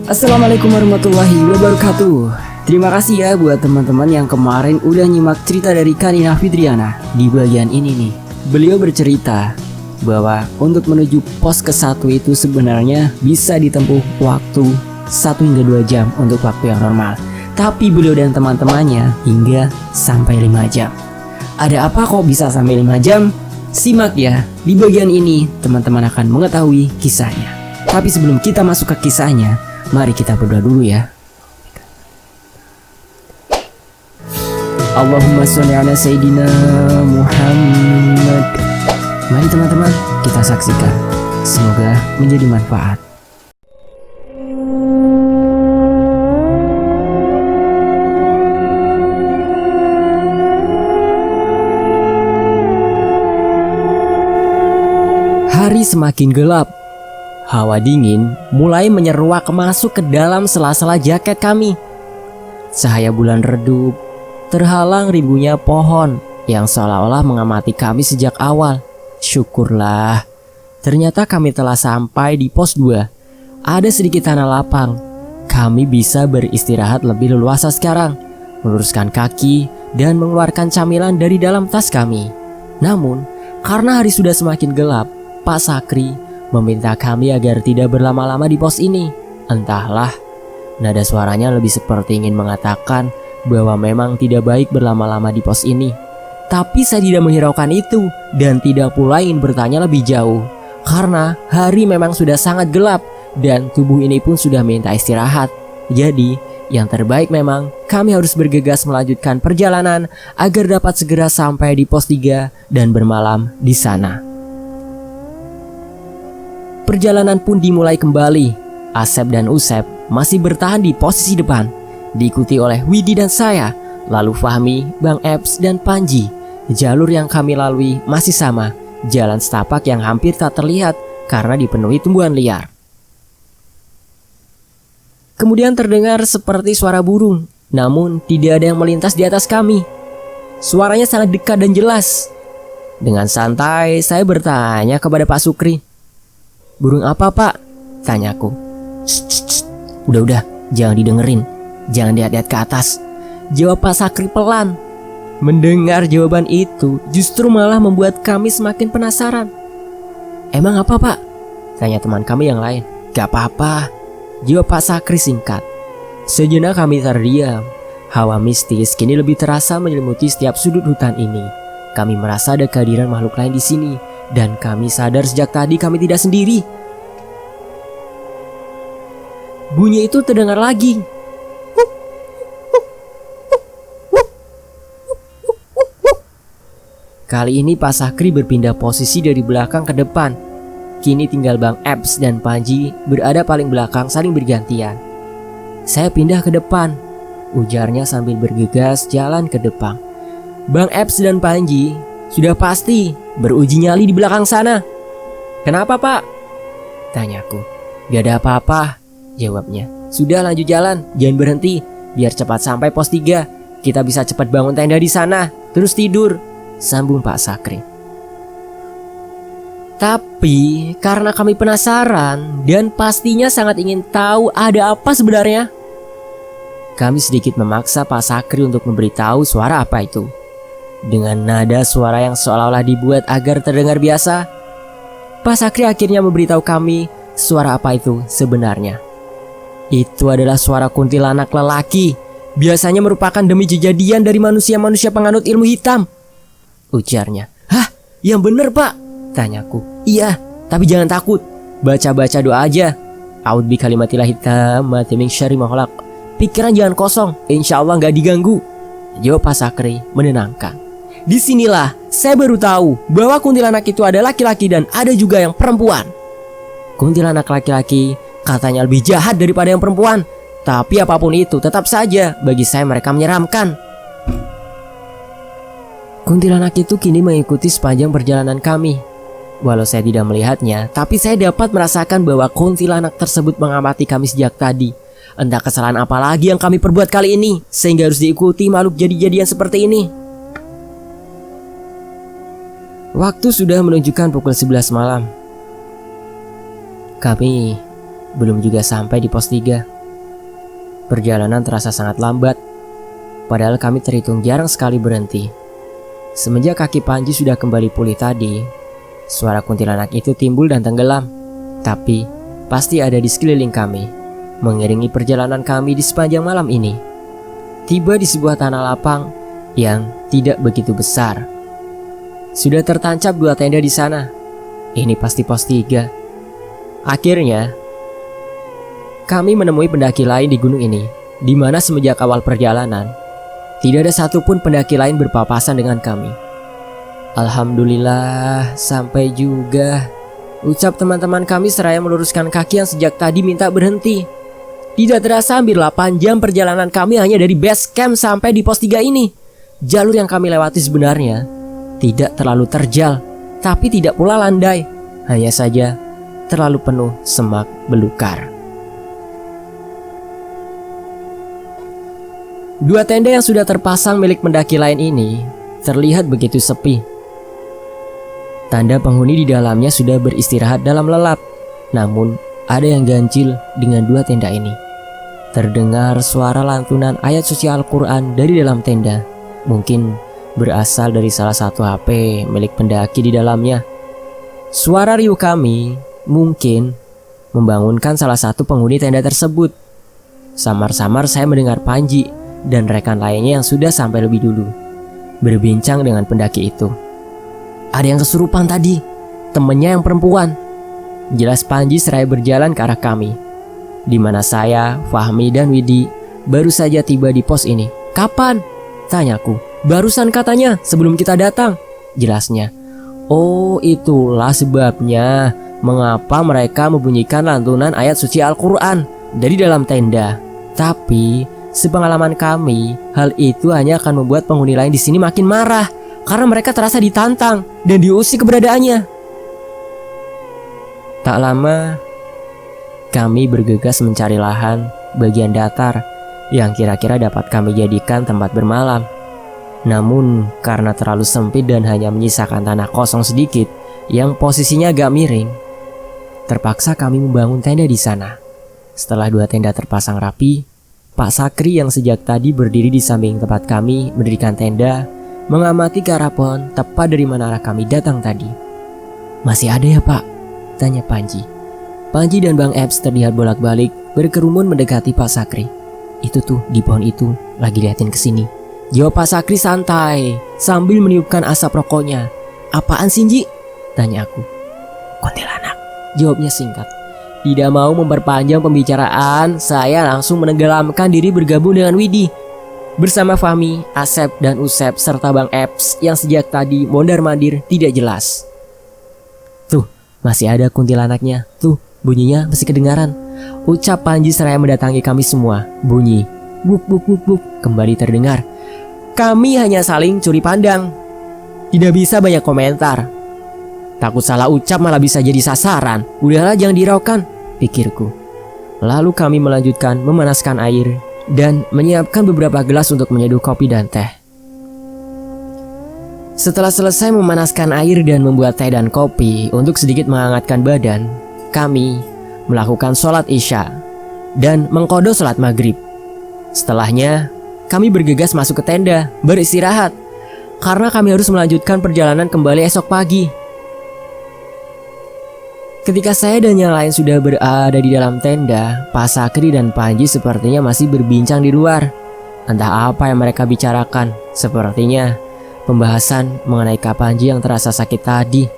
Assalamualaikum warahmatullahi wabarakatuh. Terima kasih ya buat teman-teman yang kemarin udah nyimak cerita dari Kanina Fitriana. Di bagian ini nih, beliau bercerita bahwa untuk menuju pos ke-1 itu sebenarnya bisa ditempuh waktu 1 hingga 2 jam untuk waktu yang normal. Tapi beliau dan teman-temannya hingga sampai 5 jam. Ada apa kok bisa sampai 5 jam? Simak ya, di bagian ini teman-teman akan mengetahui kisahnya. Tapi sebelum kita masuk ke kisahnya, mari kita berdoa dulu ya. Allahumma sholli ala Sayyidina Muhammad. Mari teman-teman kita saksikan. Semoga menjadi manfaat. Hari semakin gelap. Hawa dingin mulai menyeruak masuk ke dalam sela-sela jaket kami. Cahaya bulan redup, terhalang ribunya pohon yang seolah-olah mengamati kami sejak awal. Syukurlah, ternyata kami telah sampai di pos 2. Ada sedikit tanah lapang. Kami bisa beristirahat lebih leluasa sekarang, meluruskan kaki dan mengeluarkan camilan dari dalam tas kami. Namun, karena hari sudah semakin gelap, Pak Sakri meminta kami agar tidak berlama-lama di pos ini. Entahlah, nada suaranya lebih seperti ingin mengatakan bahwa memang tidak baik berlama-lama di pos ini. Tapi saya tidak menghiraukan itu dan tidak pula ingin bertanya lebih jauh, karena hari memang sudah sangat gelap dan tubuh ini pun sudah minta istirahat. Jadi, yang terbaik memang kami harus bergegas melanjutkan perjalanan agar dapat segera sampai di pos 3 dan bermalam di sana. Perjalanan pun dimulai kembali. Asep dan Usep masih bertahan di posisi depan, diikuti oleh Widi dan saya, lalu Fahmi, Bang Eps, dan Panji. Jalur yang kami lalui masih sama, jalan setapak yang hampir tak terlihat karena dipenuhi tumbuhan liar. Kemudian terdengar seperti suara burung, namun tidak ada yang melintas di atas kami. Suaranya sangat dekat dan jelas. Dengan santai saya bertanya kepada Pak Sukri. "Burung apa, Pak?" tanyaku. Udah, jangan didengerin. Jangan lihat-lihat ke atas," jawab Pak Sakri pelan. Mendengar jawaban itu justru malah membuat kami semakin penasaran. "Emang apa, Pak?" tanya teman kami yang lain. "Gak apa-apa," jawab Pak Sakri singkat. Sejenak kami terdiam. Hawa mistis kini lebih terasa menyelimuti setiap sudut hutan ini. Kami merasa ada kehadiran makhluk lain di sini, dan kami sadar sejak tadi kami tidak sendiri. Bunyi itu terdengar lagi. Kali ini Pak Sakri berpindah posisi dari belakang ke depan. Kini tinggal Bang Eps dan Panji berada paling belakang saling bergantian. "Saya pindah ke depan," ujarnya sambil bergegas jalan ke depan. Bang Eps dan Panji sudah pasti beruji nyali di belakang sana. "Kenapa, Pak?" tanyaku. "Gak ada apa-apa," jawabnya. "Sudah, lanjut jalan, jangan berhenti, biar cepat sampai pos 3. Kita bisa cepat bangun tenda di sana, terus tidur," sambung Pak Sakri. Tapi karena kami penasaran dan pastinya sangat ingin tahu ada apa sebenarnya, kami sedikit memaksa Pak Sakri untuk memberitahu suara apa itu. Dengan nada suara yang seolah-olah dibuat agar terdengar biasa, Pak Sakri akhirnya memberitahu kami suara apa itu sebenarnya. "Itu adalah suara kuntilanak lelaki. Biasanya merupakan demi kejadian dari manusia-manusia penganut ilmu hitam," ujarnya. "Hah? Yang bener, Pak?" tanyaku. "Iya, tapi jangan takut. Baca-baca doa aja. A'udzu bikalimatillahi tammati min syarri ma khalaq. Pikiran jangan kosong, insya Allah gak diganggu," jawab Pak Sakri menenangkan. Disinilah saya baru tahu bahwa kuntilanak itu ada laki-laki dan ada juga yang perempuan. Kuntilanak laki-laki katanya lebih jahat daripada yang perempuan. Tapi apapun itu, tetap saja bagi saya mereka menyeramkan. Kuntilanak itu kini mengikuti sepanjang perjalanan kami. Walau saya tidak melihatnya, tapi saya dapat merasakan bahwa kuntilanak tersebut mengamati kami sejak tadi. Entah kesalahan apa lagi yang kami perbuat kali ini, sehingga harus diikuti makhluk jadi-jadian seperti ini. Waktu sudah menunjukkan pukul 11 malam. Kami belum juga sampai di pos 3. Perjalanan terasa sangat lambat, padahal kami terhitung jarang sekali berhenti. Semenjak kaki Panji sudah kembali pulih tadi, suara kuntilanak itu timbul dan tenggelam. Tapi pasti ada di sekeliling kami, mengiringi perjalanan kami di sepanjang malam ini. Tiba di sebuah tanah lapang yang tidak begitu besar. Sudah tertancap 2 tenda di sana. Ini pasti pos 3. Akhirnya kami menemui pendaki lain di gunung ini, di mana semenjak awal perjalanan tidak ada satupun pendaki lain berpapasan dengan kami. Alhamdulillah, sampai juga, ucap teman-teman kami seraya meluruskan kaki yang sejak tadi minta berhenti. Tidak terasa hampir 8 jam perjalanan kami hanya dari base camp sampai di pos 3 ini. Jalur yang kami lewati sebenarnya tidak terlalu terjal, tapi tidak pula landai. Hanya saja terlalu penuh semak belukar. 2 tenda yang sudah terpasang milik pendaki lain ini terlihat begitu sepi. Tanda penghuni di dalamnya sudah beristirahat dalam lelap. Namun ada yang ganjil dengan 2 tenda ini. Terdengar suara lantunan ayat suci Al-Quran dari dalam tenda. Mungkin berasal dari salah satu HP milik pendaki di dalamnya. Suara riuh kami mungkin membangunkan salah satu penghuni tenda tersebut. Samar-samar saya mendengar Panji dan rekan lainnya yang sudah sampai lebih dulu berbincang dengan pendaki itu. Ada yang kesurupan tadi, temennya yang perempuan. Jelas Panji seraya berjalan ke arah kami, di mana saya, Fahmi dan Widi baru saja tiba di pos ini. Kapan? Tanyaku. Barusan katanya, sebelum kita datang, jelasnya. Oh, itulah sebabnya mengapa mereka membunyikan lantunan ayat suci Al-Quran dari dalam tenda. Tapi sepengalaman kami, hal itu hanya akan membuat penghuni lain di sini makin marah karena mereka terasa ditantang dan diusik keberadaannya. Tak lama, kami bergegas mencari lahan bagian datar yang kira-kira dapat kami jadikan tempat bermalam. Namun karena terlalu sempit dan hanya menyisakan tanah kosong sedikit yang posisinya agak miring, terpaksa kami membangun tenda di sana. Setelah 2 tenda terpasang rapi, Pak Sakri yang sejak tadi berdiri di samping tempat kami mendirikan tenda mengamati ke arah pohon tepat dari mana arah kami datang tadi. Masih ada ya Pak? Tanya Panji. Panji dan Bang Eps terlihat bolak-balik berkerumun mendekati Pak Sakri. Itu tuh di pohon itu, lagi liatin ke sini. Jawab Pak Sakri santai sambil meniupkan asap rokoknya. Apaan sih Ji? Tanya aku. Kuntilanak, jawabnya singkat. Tidak mau memperpanjang pembicaraan, saya langsung menenggelamkan diri bergabung dengan Widi bersama Fahmi, Asep dan Usep serta Bang Eps yang sejak tadi mondar-mandir tidak jelas. Tuh, masih ada kuntilanaknya. Tuh, bunyinya masih kedengaran. Ucap Panji seraya mendatangi kami semua. Bunyi buk buk buk buk kembali terdengar. Kami hanya saling curi pandang. Tidak bisa banyak komentar. Takut salah ucap malah bisa jadi sasaran. Udahlah jangan diraukan, pikirku. Lalu kami melanjutkan memanaskan air dan menyiapkan beberapa gelas untuk menyeduh kopi dan teh. Setelah selesai memanaskan air dan membuat teh dan kopi untuk sedikit menghangatkan badan, kami melakukan sholat isya dan mengqadha sholat maghrib. Setelahnya, kami bergegas masuk ke tenda beristirahat karena kami harus melanjutkan perjalanan kembali esok pagi. Ketika saya dan yang lain sudah berada di dalam tenda, Pak Sakri dan Panji sepertinya masih berbincang di luar. Entah apa yang mereka bicarakan. Sepertinya pembahasan mengenai Kak Panji yang terasa sakit tadi.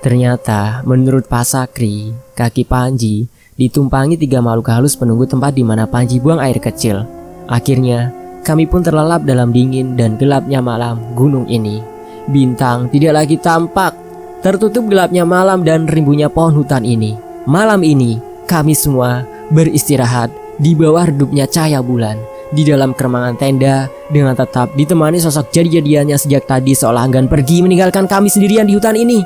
Ternyata menurut Pak Sakri, kaki Panji ditumpangi 3 makhluk halus penunggu tempat di mana Panji buang air kecil. Akhirnya kami pun terlelap dalam dingin dan gelapnya malam gunung ini. Bintang tidak lagi tampak. Tertutup gelapnya malam dan rimbunya pohon hutan ini. Malam ini kami semua beristirahat di bawah redupnya cahaya bulan di dalam keremangan tenda dengan tetap ditemani sosok jadi-jadiannya sejak tadi seolah enggan pergi meninggalkan kami sendirian di hutan ini.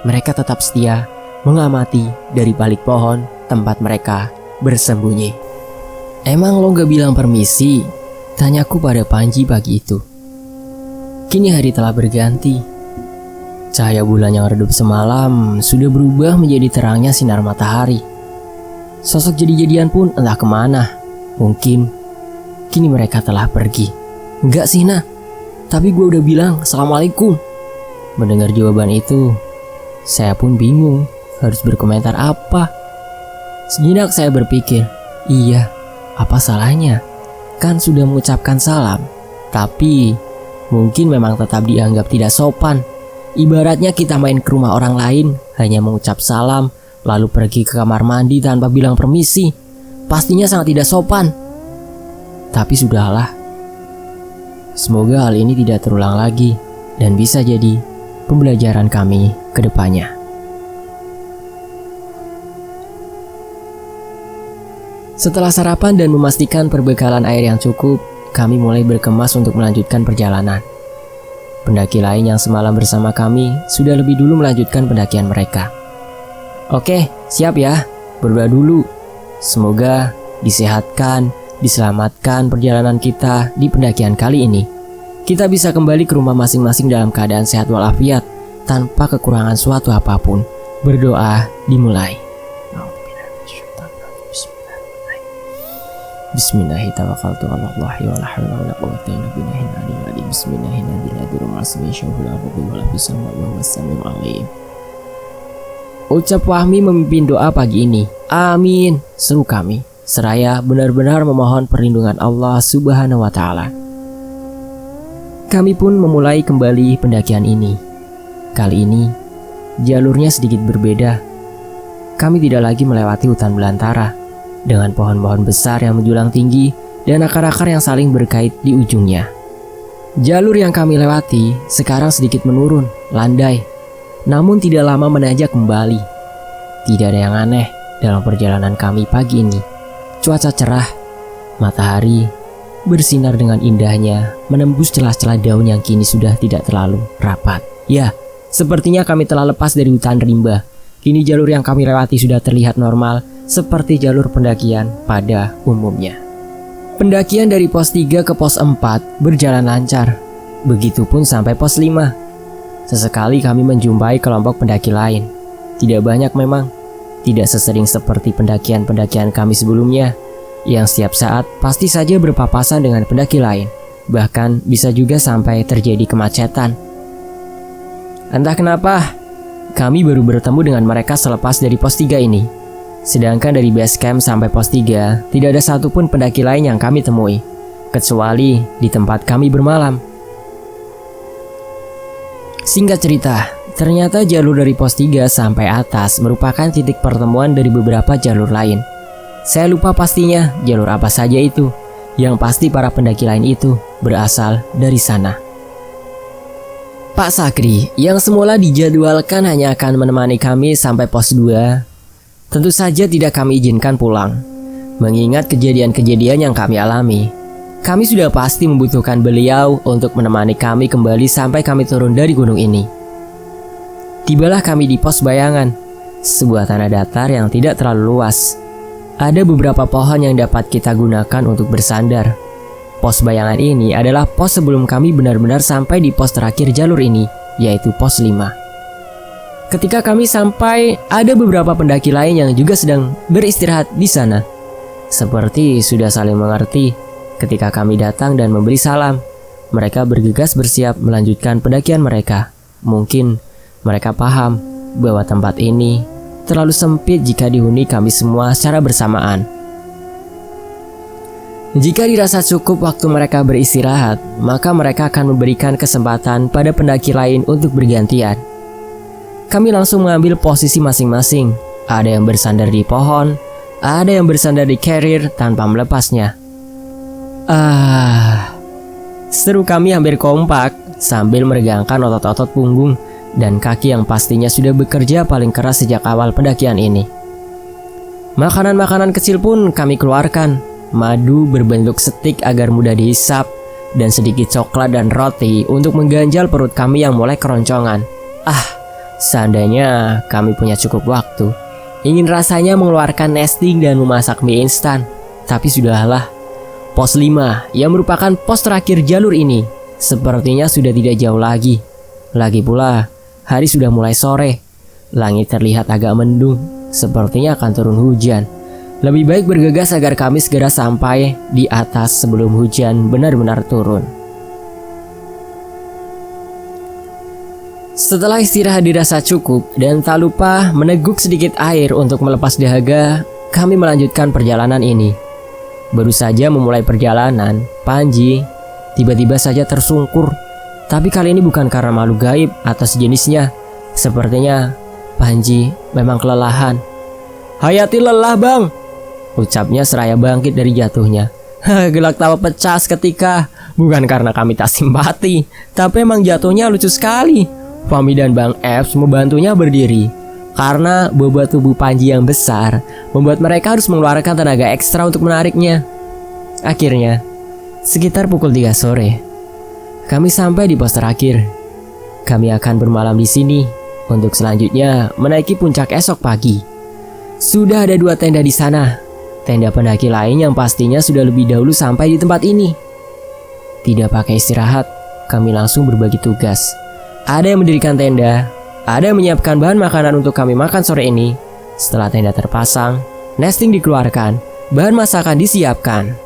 Mereka tetap setia mengamati dari balik pohon tempat mereka bersembunyi. Emang lo gak bilang permisi? Tanyaku pada Panji pagi itu. Kini hari telah berganti. Cahaya bulan yang redup semalam sudah berubah menjadi terangnya sinar matahari. Sosok jadi-jadian pun entah kemana. Mungkin kini mereka telah pergi. Enggak sih Nah, tapi gue udah bilang Assalamualaikum. Mendengar jawaban itu, saya pun bingung harus berkomentar apa. Sejenak saya berpikir, iya, apa salahnya? Kan sudah mengucapkan salam. Tapi mungkin memang tetap dianggap tidak sopan. Ibaratnya kita main ke rumah orang lain, hanya mengucap salam, lalu pergi ke kamar mandi tanpa bilang permisi. Pastinya sangat tidak sopan. Tapi sudahlah. Semoga hal ini tidak terulang lagi dan bisa jadi pembelajaran kami ke depannya. Setelah sarapan dan memastikan perbekalan air yang cukup, kami mulai berkemas untuk melanjutkan perjalanan. Pendaki lain yang semalam bersama kami sudah lebih dulu melanjutkan pendakian mereka. Oke, siap ya, berdoa dulu. Semoga disehatkan, diselamatkan perjalanan kita di pendakian kali ini. Kita bisa kembali ke rumah masing-masing dalam keadaan sehat walafiat, tanpa kekurangan suatu apapun. Berdoa dimulai. Ucap Fahmi memimpin doa pagi ini. Amin, seru kami. Seraya benar-benar memohon perlindungan Allah Subhanahu wa Ta'ala. Kami pun memulai kembali pendakian ini. Kali ini jalurnya sedikit berbeda. Kami tidak lagi melewati hutan belantara dengan pohon-pohon besar yang menjulang tinggi dan akar-akar yang saling berkait di ujungnya. Jalur yang kami lewati sekarang sedikit menurun, landai, namun tidak lama menanjak kembali. Tidak ada yang aneh dalam perjalanan kami pagi ini. Cuaca cerah, matahari bersinar dengan indahnya, menembus celah-celah daun yang kini sudah tidak terlalu rapat. Ya, sepertinya kami telah lepas dari hutan rimba. Kini jalur yang kami lewati sudah terlihat normal, seperti jalur pendakian pada umumnya. Pendakian dari pos 3 ke pos 4 berjalan lancar. Begitupun sampai pos 5. Sesekali kami menjumpai kelompok pendaki lain. Tidak banyak memang, tidak sesering seperti pendakian-pendakian kami sebelumnya, yang setiap saat pasti saja berpapasan dengan pendaki lain. Bahkan bisa juga sampai terjadi kemacetan. Entah kenapa, kami baru bertemu dengan mereka selepas dari pos 3 ini. Sedangkan dari base camp sampai pos 3, tidak ada satupun pendaki lain yang kami temui, kecuali di tempat kami bermalam. Singkat cerita, ternyata jalur dari pos 3 sampai atas merupakan titik pertemuan dari beberapa jalur lain. Saya lupa pastinya jalur apa saja itu. Yang pasti para pendaki lain itu berasal dari sana. Pak Sakri, yang semula dijadwalkan hanya akan menemani kami sampai pos 2, tentu saja tidak kami izinkan pulang. Mengingat kejadian-kejadian yang kami alami, kami sudah pasti membutuhkan beliau untuk menemani kami kembali sampai kami turun dari gunung ini. Tibalah kami di pos bayangan, sebuah tanah datar yang tidak terlalu luas. Ada beberapa pohon yang dapat kita gunakan untuk bersandar. Pos bayangan ini adalah pos sebelum kami benar-benar sampai di pos terakhir jalur ini, yaitu pos 5. Ketika kami sampai, ada beberapa pendaki lain yang juga sedang beristirahat di sana. Seperti sudah saling mengerti, ketika kami datang dan memberi salam, mereka bergegas bersiap melanjutkan pendakian mereka. Mungkin mereka paham bahwa tempat ini terlalu sempit jika dihuni kami semua secara bersamaan. Jika dirasa cukup waktu mereka beristirahat, maka mereka akan memberikan kesempatan pada pendaki lain untuk bergantian. Kami langsung mengambil posisi masing-masing. Ada yang bersandar di pohon, ada yang bersandar di carrier tanpa melepasnya. Seru kami hampir kompak sambil meregangkan otot-otot punggung dan kaki yang pastinya sudah bekerja paling keras sejak awal pendakian ini. Makanan-makanan kecil pun kami keluarkan. Madu berbentuk stik agar mudah dihisap, dan sedikit coklat dan roti untuk mengganjal perut kami yang mulai keroncongan. Seandainya kami punya cukup waktu, ingin rasanya mengeluarkan nesting dan memasak mie instan. Tapi sudahlah, pos 5 yang merupakan pos terakhir jalur ini sepertinya sudah tidak jauh lagi. Lagi pula, hari sudah mulai sore. Langit terlihat agak mendung, sepertinya akan turun hujan. Lebih baik bergegas agar kami segera sampai di atas sebelum hujan benar-benar turun. Setelah istirahat dirasa cukup dan tak lupa meneguk sedikit air untuk melepas dahaga, kami melanjutkan perjalanan ini. Baru saja memulai perjalanan, Panji tiba-tiba saja tersungkur. Tapi kali ini bukan karena makhluk gaib atau sejenisnya. Sepertinya Panji memang kelelahan. "Hayati lelah bang," ucapnya seraya bangkit dari jatuhnya. Gelak tawa pecah seketika. Bukan karena kami tak simpati, tapi emang jatuhnya lucu sekali. Fahmi dan Bang Eps membantunya berdiri. Karena bobot tubuh Panji yang besar membuat mereka harus mengeluarkan tenaga ekstra untuk menariknya. Akhirnya, sekitar pukul 3 sore, kami sampai di pos terakhir. Kami akan bermalam di sini untuk selanjutnya menaiki puncak esok pagi. Sudah ada 2 tenda di sana. Tenda pendaki lain yang pastinya sudah lebih dahulu sampai di tempat ini. Tidak pakai istirahat, kami langsung berbagi tugas. Ada yang mendirikan tenda, ada yang menyiapkan bahan makanan untuk kami makan sore ini. Setelah tenda terpasang, nesting dikeluarkan, bahan masakan disiapkan.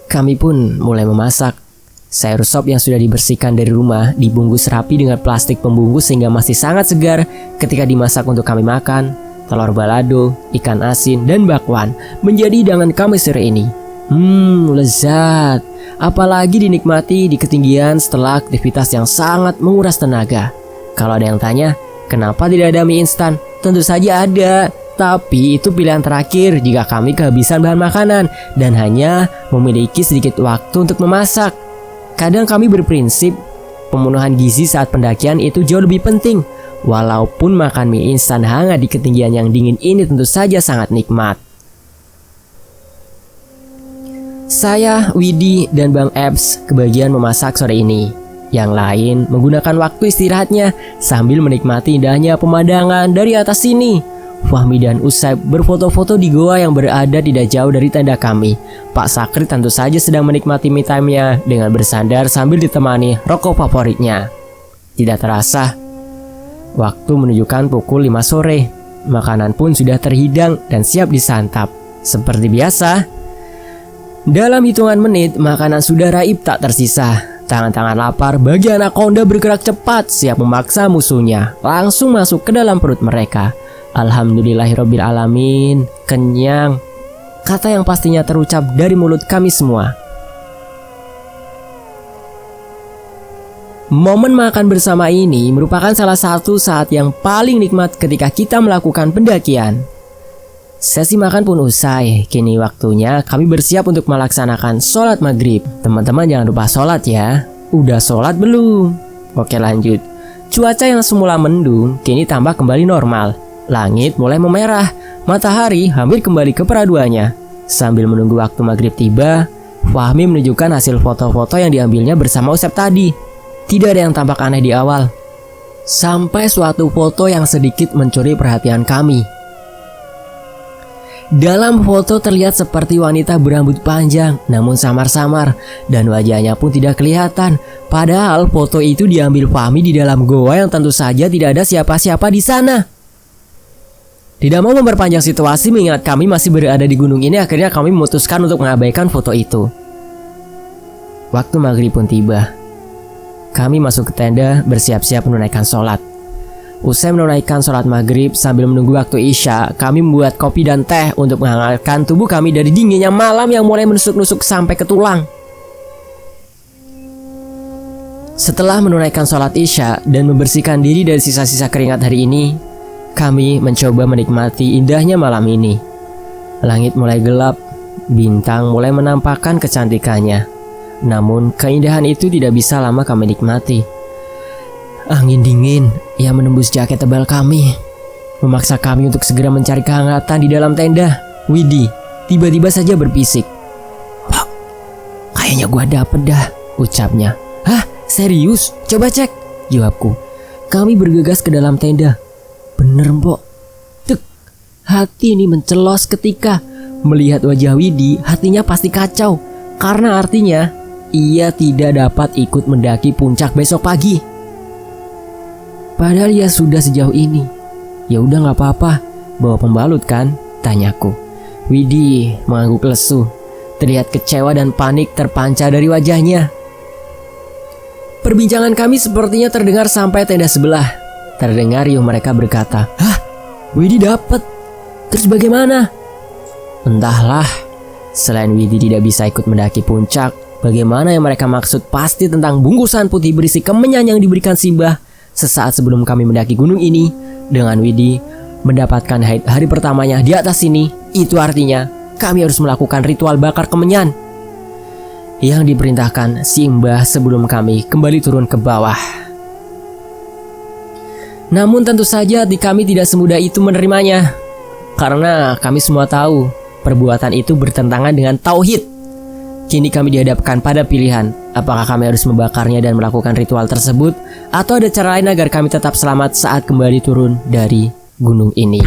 Kami pun mulai memasak. Sayur sop yang sudah dibersihkan dari rumah dibungkus rapi dengan plastik pembungkus sehingga masih sangat segar ketika dimasak untuk kami makan. Telur balado, ikan asin, dan bakwan menjadi hidangan kami sore ini. Lezat. Apalagi dinikmati di ketinggian setelah aktivitas yang sangat menguras tenaga. Kalau ada yang tanya, kenapa tidak ada mie instan? Tentu saja ada. Tapi itu pilihan terakhir jika kami kehabisan bahan makanan dan hanya memiliki sedikit waktu untuk memasak. Kadang kami berprinsip pemenuhan gizi saat pendakian itu jauh lebih penting. Walaupun makan mie instan hangat di ketinggian yang dingin ini tentu saja sangat nikmat. Saya, Widi, dan Bang Eps kebagian memasak sore ini. Yang lain menggunakan waktu istirahatnya sambil menikmati indahnya pemandangan dari atas sini. Fahmi dan Usaib berfoto-foto di goa yang berada tidak jauh dari tenda kami. Pak Sakri tentu saja sedang menikmati me time-nya dengan bersandar sambil ditemani rokok favoritnya. Tidak terasa, waktu menunjukkan pukul 5 sore. Makanan pun sudah terhidang dan siap disantap. Seperti biasa, dalam hitungan menit, makanan sudah raib tak tersisa. Tangan-tangan lapar bagi anaconda bergerak cepat, siap memaksa musuhnya langsung masuk ke dalam perut mereka. Alhamdulillahirabbil alamin, kenyang. Kata yang pastinya terucap dari mulut kami semua. Momen makan bersama ini merupakan salah satu saat yang paling nikmat ketika kita melakukan pendakian. Sesi makan pun usai. Kini waktunya kami bersiap untuk melaksanakan sholat maghrib. Teman-teman jangan lupa sholat ya. Udah sholat belum? Oke lanjut. Cuaca yang semula mendung kini tambah kembali normal. Langit mulai memerah. Matahari hampir kembali ke peraduannya. Sambil menunggu waktu maghrib tiba, Fahmi menunjukkan hasil foto-foto yang diambilnya bersama Usep tadi. Tidak ada yang tampak aneh di awal. Sampai suatu foto yang sedikit mencuri perhatian kami. Dalam foto terlihat seperti wanita berambut panjang namun samar-samar dan wajahnya pun tidak kelihatan. Padahal foto itu diambil Fahmi di dalam goa yang tentu saja tidak ada siapa-siapa di sana. Tidak mau memperpanjang situasi mengingat kami masih berada di gunung ini, akhirnya kami memutuskan untuk mengabaikan foto itu. Waktu maghrib pun tiba. Kami masuk ke tenda bersiap-siap menunaikan sholat. Usai menunaikan sholat maghrib sambil menunggu waktu isya, kami membuat kopi dan teh untuk menghangatkan tubuh kami dari dinginnya malam yang mulai menusuk-nusuk sampai ke tulang. Setelah menunaikan sholat isya dan membersihkan diri dari sisa-sisa keringat hari ini, kami mencoba menikmati indahnya malam ini. Langit mulai gelap, bintang mulai menampakkan kecantikannya. Namun keindahan itu tidak bisa lama kami nikmati. Angin dingin yang menembus jaket tebal kami memaksa kami untuk segera mencari kehangatan di dalam tenda. Widi tiba-tiba saja berbisik, "Pak, kayaknya gua dapet dah," ucapnya. "Hah? Serius? Coba cek," jawabku. Kami bergegas ke dalam tenda. "Bener, Mbok." Tek, hati ini mencelos ketika melihat wajah Widi. Hatinya pasti kacau karena artinya ia tidak dapat ikut mendaki puncak besok pagi. Padahal ya sudah sejauh ini. Ya udah nggak apa-apa, bawa pembalut kan. Tanyaku. Widi mengangguk lesu. Terlihat kecewa dan panik terpancar dari wajahnya. Perbincangan kami sepertinya terdengar sampai tenda sebelah. Terdengar riuh mereka berkata, "Hah? Widi dapat? Terus bagaimana?" Entahlah. Selain Widi tidak bisa ikut mendaki puncak, bagaimana yang mereka maksud pasti tentang bungkusan putih berisi kemenyan yang diberikan Simbah sesaat sebelum kami mendaki gunung ini. Dengan Widi mendapatkan haid hari pertamanya di atas sini, itu artinya kami harus melakukan ritual bakar kemenyan yang diperintahkan Simbah sebelum kami kembali turun ke bawah. Namun tentu saja hati kami tidak semudah itu menerimanya, karena kami semua tahu perbuatan itu bertentangan dengan tauhid. Kini kami dihadapkan pada pilihan, apakah kami harus membakarnya dan melakukan ritual tersebut, atau ada cara lain agar kami tetap selamat saat kembali turun dari gunung ini.